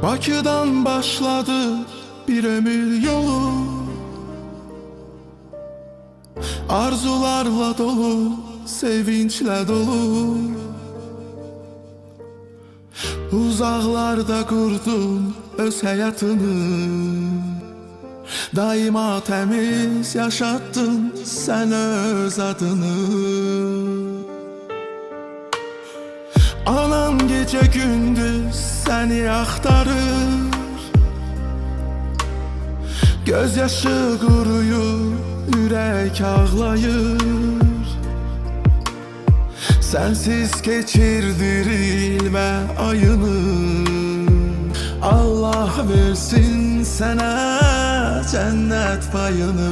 Bakıdan başladı bir ömür yolu, arzularla dolu, sevinçle dolu. Uzaklarda kurdun öz hayatını, daima temiz yaşattın sen öz adını. Anan gece gündüz seni aktarır, gözyaşı kuruyur, yürek ağlayır. Sensiz geçirdirilme ayını, Allah versin sana cennet payını.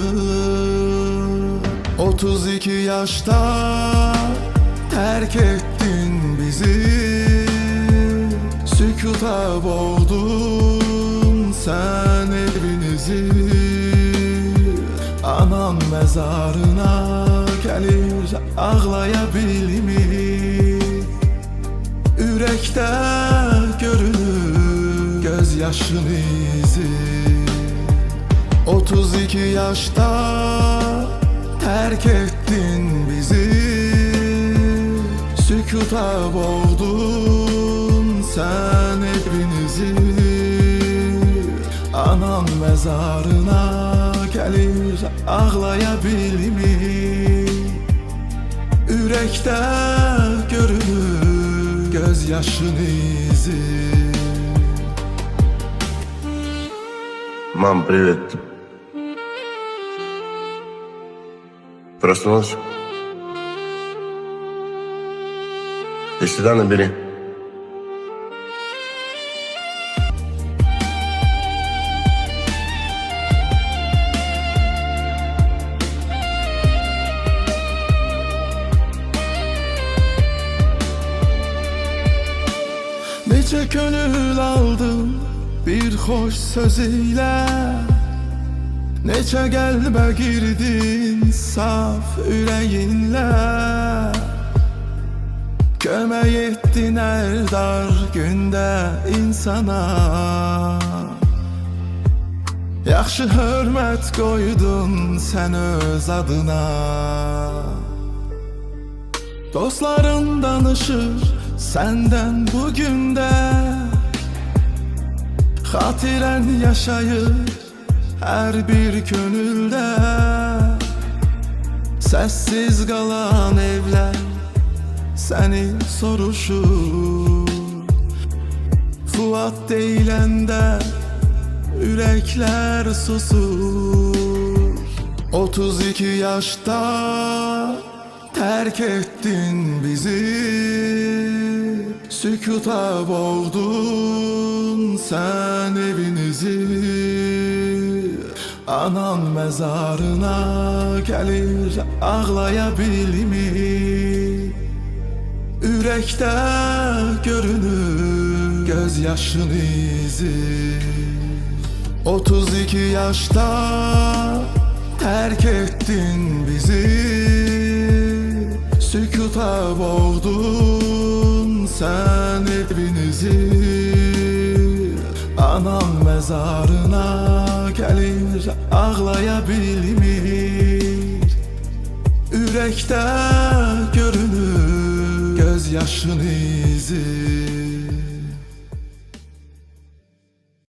32 yaşta terk ettin bizi, sükuta boğdun sen evinizi. Anan mezarına gelir ağlayabilmi, yürekte görünür gözyaşın izi. 32 yaşta terk ettin bizi, sükuta boğdun sen evinizi. Anan mezarına gelir ağlayabilmi, yürekte görünür gözyaşın izi. Мам, привет. Проснулась? Если да, набери. Nece gönül aldım bir hoş sözüyle, nece gelme girdin saf yüreğinle. Kömək ettin her dar günde insana, yaxşı hörmət koydun sen öz adına. Dostların danışır senden bugün de, hatiren yaşayır her bir gönülde. Sessiz kalan evler seni soruşur, Fuat deyilende yürekler susur. 32 yaşta terk ettin bizi, sükuta boğdun sen evinizi. Anan mezarına gelir ağlayabilmi, yürekte görünür gözyaşın izi. 32 yaşta terk ettin bizi, sükuta boğdun sen evinizi. Anan mezarına gelir ağlayabilmir, yürekte görünür gözyaşın izi.